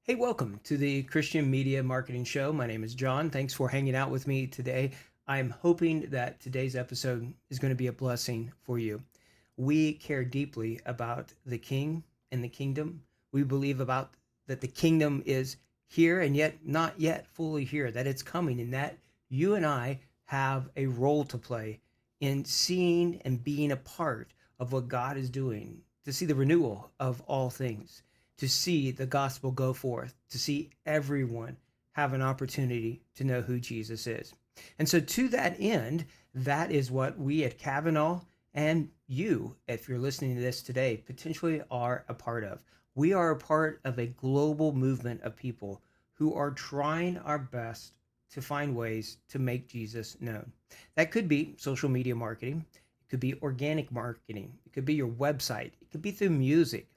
Hey, welcome to the Christian Media Marketing Show. My name is John. Thanks for hanging out with me today. I'm hoping that today's episode is going to be a blessing for you. We care deeply about the King and the kingdom. We believe about that the kingdom is here and yet not yet fully here, that it's coming, and that you and I have a role to play in seeing and being a part of what God is doing, to see the renewal of all things, to see the gospel go forth, to see everyone have an opportunity to know who Jesus is. And so, to that end, that is what we at Kavanaugh and you, if you're listening to this today, potentially are a part of. We are a part of a global movement of people who are trying our best to find ways to make Jesus known. That could be social media marketing, it could be organic marketing, it could be your website, it could be through music,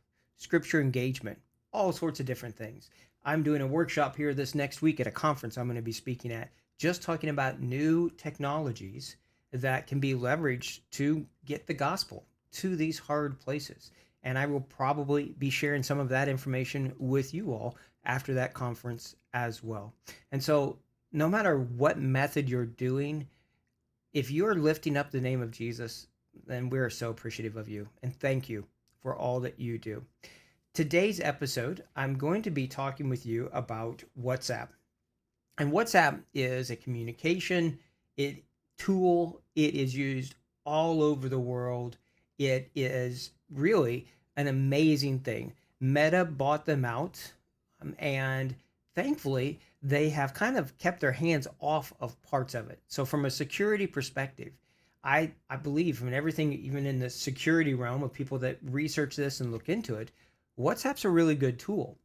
scripture engagement, all sorts of different things. I'm doing a workshop here this next week at a conference I'm going to be speaking at, just talking about new technologies that can be leveraged to get the gospel to these hard places. And I will probably be sharing some of that information with you all after that conference as well. And so, no matter what method you're doing, if you're lifting up the name of Jesus, then we're so appreciative of you and thank you for all that you do. Today's episode, I'm going to be talking with you about WhatsApp. And WhatsApp is a communication tool. It is used all over the world. It is really an amazing thing. Meta bought them out, and thankfully, they have kind of kept their hands off of parts of it. So, from a security perspective, I believe from everything, even in the security realm of people that research this and look into it, WhatsApp's a really good tool.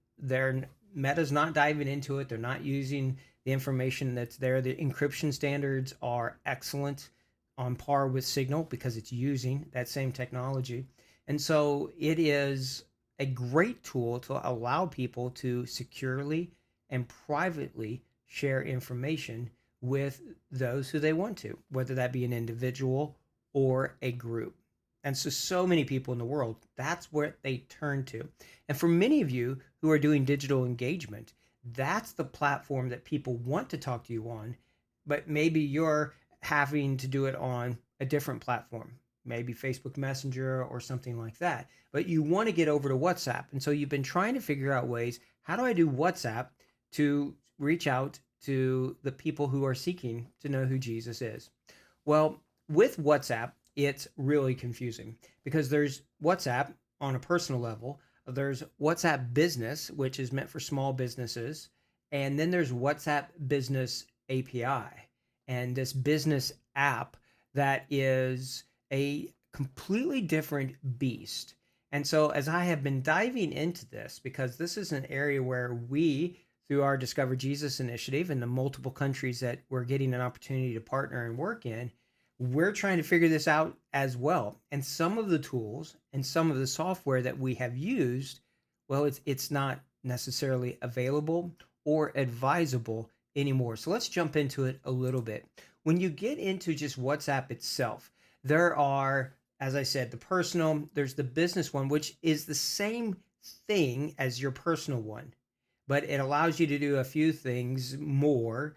Meta's not diving into it. They're not using the information that's there. The encryption standards are excellent, on par with Signal because it's using that same technology. And so it is a great tool to allow people to securely and privately share information with those who they want to, whether that be an individual or a group. And so many people in the world, that's where they turn to. And for many of you who are doing digital engagement, that's the platform that people want to talk to you on, but maybe you're having to do it on a different platform, maybe Facebook Messenger or something like that. But you want to get over to WhatsApp. And so you've been trying to figure out ways, how do I do WhatsApp to reach out to the people who are seeking to know who Jesus is? Well, with WhatsApp, it's really confusing because there's WhatsApp on a personal level, there's WhatsApp Business, which is meant for small businesses, and then there's WhatsApp Business API. And this business app that is a completely different beast. And so, as I have been diving into this, because this is an area where we, through our Discover Jesus initiative and the multiple countries that we're getting an opportunity to partner and work in, we're trying to figure this out as well. And some of the tools and some of the software that we have used, well, it's not necessarily available or advisable anymore. So let's jump into it a little bit. When you get into just WhatsApp itself, there are, as I said, the personal, there's the business one, which is the same thing as your personal one, but it allows you to do a few things more.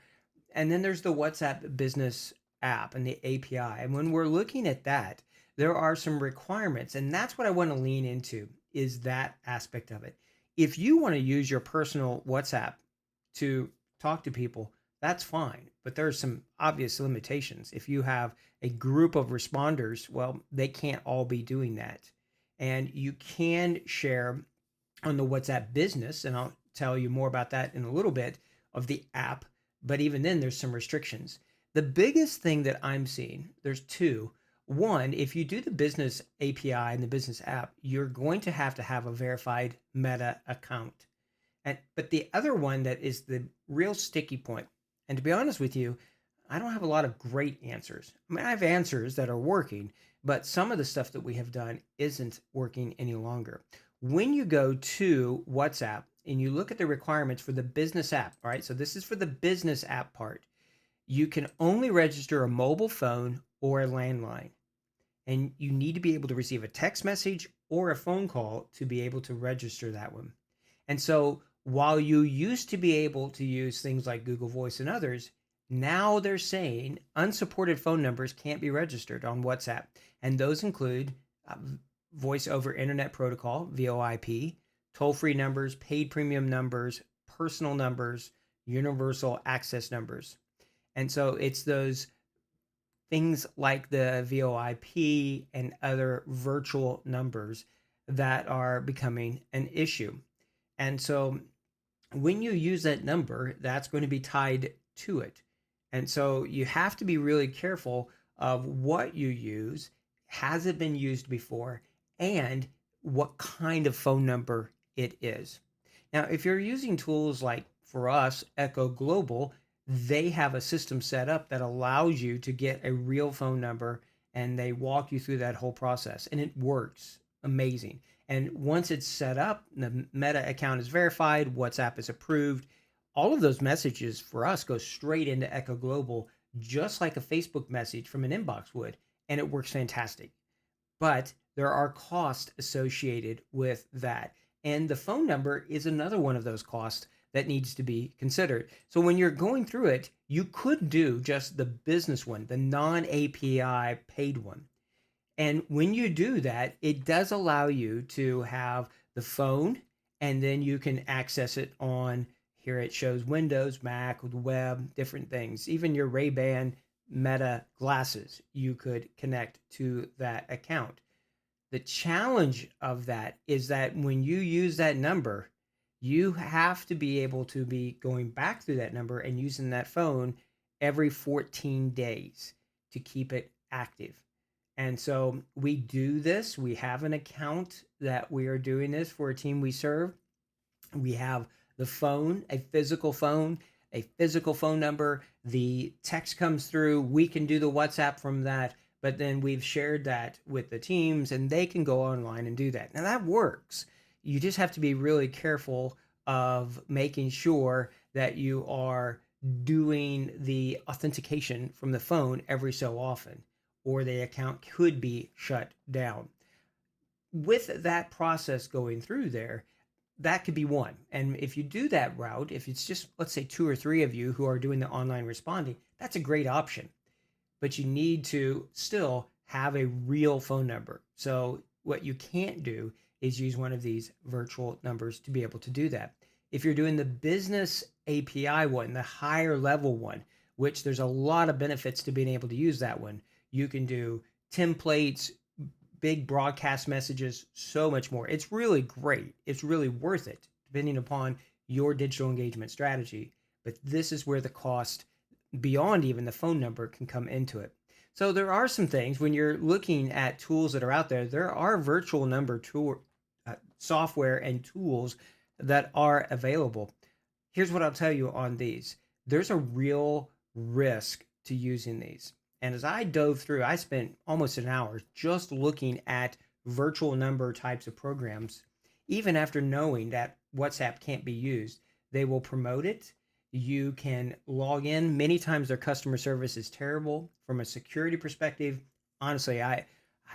And then there's the WhatsApp business app and the API. And when we're looking at that, there are some requirements. And that's what I want to lean into, is that aspect of it. If you want to use your personal WhatsApp to talk to people, that's fine. But there are some obvious limitations. If you have a group of responders, well, they can't all be doing that. And you can share on the WhatsApp business, and I'll tell you more about that in a little bit, of the app. But even then, there's some restrictions. The biggest thing that I'm seeing, there's two. One, if you do the business API and the business app, you're going to have a verified Meta account. But the other one that is the real sticky point, and to be honest with you, I don't have a lot of great answers. I mean, I have answers that are working, but some of the stuff that we have done isn't working any longer. When you go to WhatsApp and you look at the requirements for the business app, all right, so this is for the business app part, you can only register a mobile phone or a landline. And you need to be able to receive a text message or a phone call to be able to register that one. And so While you used to be able to use things like Google Voice and others, now they're saying unsupported phone numbers can't be registered on WhatsApp. And those include uh, voice over internet protocol, VoIP, toll free numbers, paid premium numbers, personal numbers, universal access numbers. And so it's those things like the VoIP and other virtual numbers that are becoming an issue. And so when you use that number, that's going to be tied to it. And so you have to be really careful of what you use. Has it been used before? And what kind of phone number it is. Now, if you're using tools like for us, Echo Global, they have a system set up that allows you to get a real phone number and they walk you through that whole process and it works amazing. And once it's set up, the Meta account is verified, WhatsApp is approved. All of those messages for us go straight into Echo Global, just like a Facebook message from an inbox would. And it works fantastic. But there are costs associated with that. And the phone number is another one of those costs that needs to be considered. So when you're going through it, you could do just the business one, the non API paid one. And when you do that, it does allow you to have the phone and then you can access it on here. It shows Windows, Mac, web, different things. Even your Ray-Ban Meta glasses, you could connect to that account. The challenge of that is that when you use that number, you have to be able to be going back through that number and using that phone every 14 days to keep it active. And so we do this. We have an account that we are doing this for a team we serve. We have the phone, a physical phone number. The text comes through. We can do the WhatsApp from that, but then we've shared that with the teams and they can go online and do that. Now that works. You just have to be really careful of making sure that you are doing the authentication from the phone every so often, or the account could be shut down. With that process going through there, that could be one. And if you do that route, if it's just, let's say, two or three of you who are doing the online responding, that's a great option. But you need to still have a real phone number. So what you can't do is use one of these virtual numbers to be able to do that. If you're doing the business API one, the higher level one, which there's a lot of benefits to being able to use that one, you can do templates, big broadcast messages, so much more. It's really great. It's really worth it, depending upon your digital engagement strategy. But this is where the cost beyond even the phone number can come into it. So there are some things when you're looking at tools that are out there, there are virtual number tool software and tools that are available. Here's what I'll tell you on these. There's a real risk to using these. And as I dove through, I spent almost an hour just looking at virtual number types of programs. Even after knowing that WhatsApp can't be used, they will promote it. You can log in. Many times their customer service is terrible from a security perspective. Honestly, I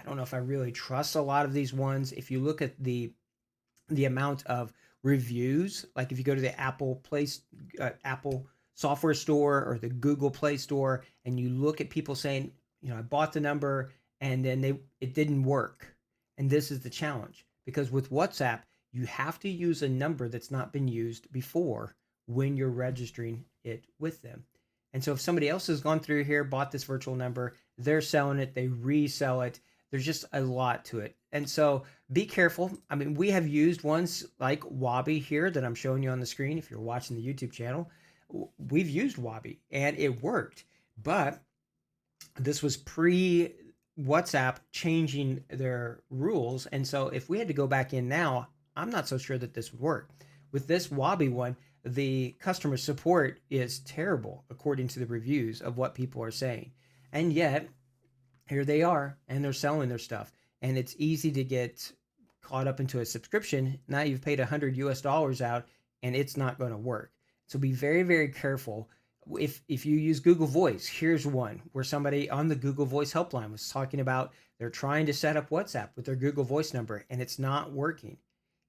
don't know if I really trust a lot of these ones. If you look at the amount of reviews, like if you go to the Apple software store or the Google Play Store, and you look at people saying, I bought the number and then it didn't work. And this is the challenge, because with WhatsApp, you have to use a number that's not been used before when you're registering it with them. And so if somebody else has gone through here, bought this virtual number, they're selling it, they resell it. There's just a lot to it. And so be careful. I mean, we have used ones like Wabi here that I'm showing you on the screen. If you're watching the YouTube channel, we've used Wabi and it worked, but this was pre WhatsApp changing their rules. And so if we had to go back in now, I'm not so sure that this would work. With this Wabi one, the customer support is terrible according to the reviews of what people are saying. And yet here they are and they're selling their stuff, and it's easy to get caught up into a subscription. Now you've paid $100 out and it's not going to work. So be very, very careful. If you use Google Voice, here's one where somebody on the Google Voice helpline was talking about they're trying to set up WhatsApp with their Google Voice number and it's not working.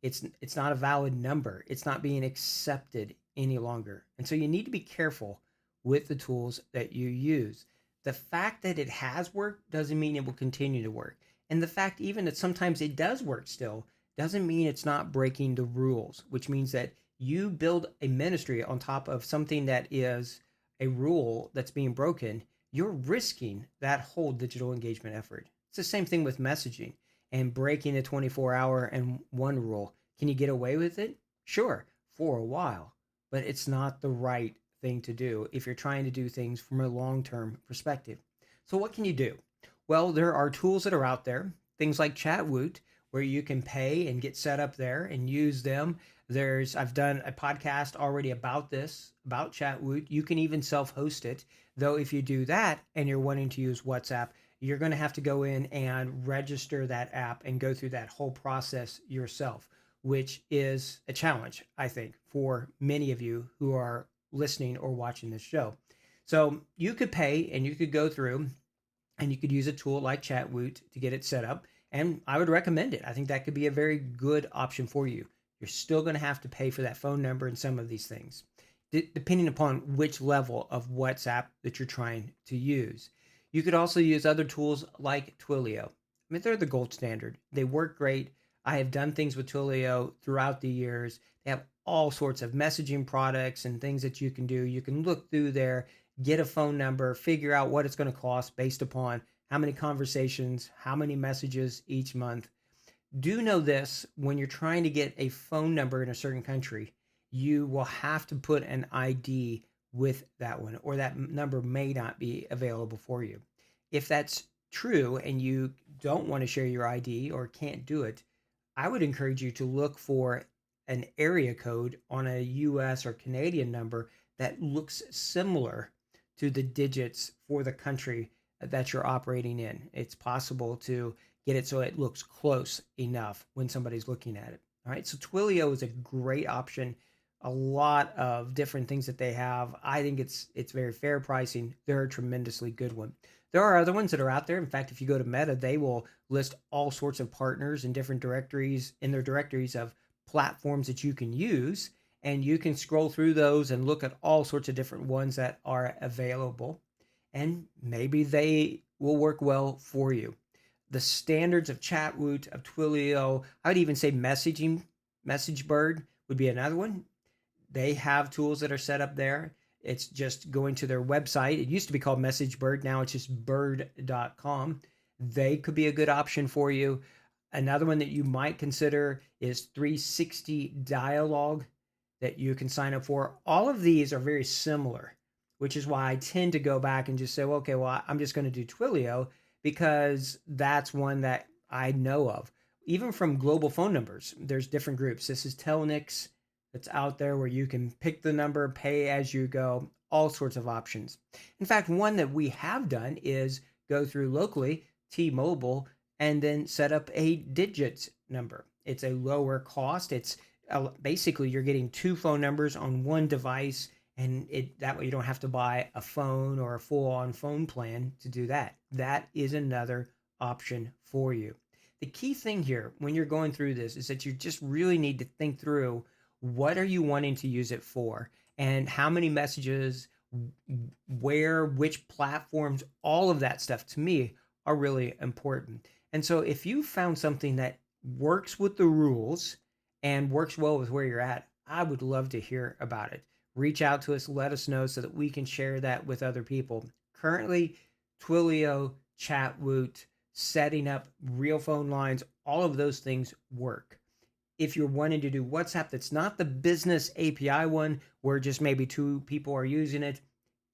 It's not a valid number. It's not being accepted any longer. And so you need to be careful with the tools that you use. The fact that it has worked doesn't mean it will continue to work. And the fact even that sometimes it does work still doesn't mean it's not breaking the rules, which means that you build a ministry on top of something that is a rule that's being broken. You're risking that whole digital engagement effort. It's the same thing with messaging and breaking the 24-hour and one rule. Can you get away with it? Sure, for a while, but it's not the right thing to do if you're trying to do things from a long-term perspective. So what can you do? Well, there are tools that are out there, things like Chatwoot, where you can pay and get set up there and use them. I've done a podcast already about this, about Chatwoot. You can even self-host it. Though if you do that and you're wanting to use WhatsApp, you're going to have to go in and register that app and go through that whole process yourself, which is a challenge, I think, for many of you who are listening or watching this show. So you could pay and you could go through and you could use a tool like Chatwoot to get it set up. And I would recommend it. I think that could be a very good option for you. You're still going to have to pay for that phone number and some of these things, depending upon which level of WhatsApp that you're trying to use. You could also use other tools like Twilio. I mean, they're the gold standard. They work great. I have done things with Twilio throughout the years. They have all sorts of messaging products and things that you can do. You can look through there, get a phone number, figure out what it's going to cost based upon how many conversations, how many messages each month. Do know this: when you're trying to get a phone number in a certain country, you will have to put an ID with that one, or that number may not be available for you. If that's true and you don't want to share your ID or can't do it, I would encourage you to look for an area code on a US or Canadian number that looks similar to the digits for the country that you're operating in. It's possible to get it so it looks close enough when somebody's looking at it. All right, so Twilio is a great option. A lot of different things that they have. I think it's very fair pricing. They're a tremendously good one. There are other ones that are out there. In fact, if you go to Meta, they will list all sorts of partners in different directories, in their directories of platforms that you can use, and you can scroll through those and look at all sorts of different ones that are available, and maybe they will work well for you. The standards of Chatwoot, of Twilio, I would even say MessageBird would be another one. They have tools that are set up there. It's just going to their website. It used to be called MessageBird. Now it's just bird.com. They could be a good option for you. Another one that you might consider is 360 Dialogue that you can sign up for. All of these are very similar, which is why I tend to go back and just say, well, okay, well, I'm just going to do Twilio because that's one that I know of. Even from global phone numbers, there's different groups. This is Telnix that's out there where you can pick the number, pay as you go, all sorts of options. In fact, one that we have done is go through locally, T-Mobile, and then set up a digits number. It's a lower cost. It's basically you're getting two phone numbers on one device, and that way you don't have to buy a phone or a full-on phone plan to do that. That is another option for you. The key thing here when you're going through this is that you just really need to think through, what are you wanting to use it for, and how many messages, where, which platforms, all of that stuff to me are really important. And so if you found something that works with the rules and works well with where you're at, I would love to hear about it. Reach out to us, let us know so that we can share that with other people. Currently, Twilio, Chatwoot, setting up real phone lines, all of those things work. If you're wanting to do WhatsApp that's not the business API one, where just maybe two people are using it,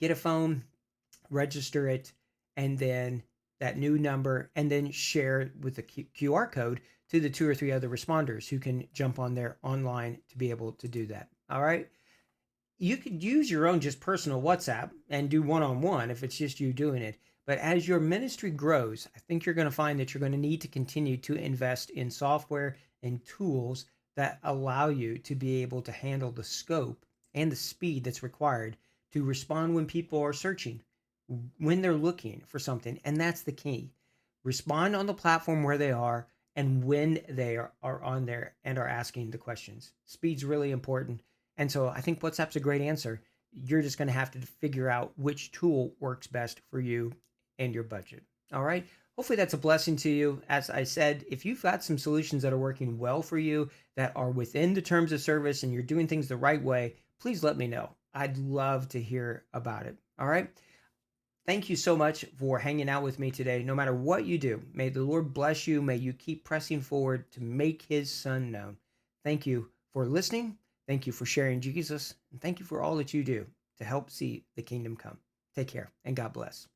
get a phone, register it, and then that new number, and then share with the QR code to the two or three other responders who can jump on there online to be able to do that. All right. You could use your own just personal WhatsApp and do one-on-one if it's just you doing it. But as your ministry grows, I think you're going to find that you're going to need to continue to invest in software and tools that allow you to be able to handle the scope and the speed that's required to respond when people are searching, when they're looking for something. And that's the key. Respond on the platform where they are and when they are on there and are asking the questions. Speed's really important. And so I think WhatsApp's a great answer. You're just going to have to figure out which tool works best for you and your budget. All right. Hopefully that's a blessing to you. As I said, if you've got some solutions that are working well for you, that are within the terms of service, and you're doing things the right way, please let me know. I'd love to hear about it. All right. Thank you so much for hanging out with me today. No matter what you do, may the Lord bless you. May you keep pressing forward to make his son known. Thank you for listening. Thank you for sharing Jesus. And thank you for all that you do to help see the kingdom come. Take care and God bless.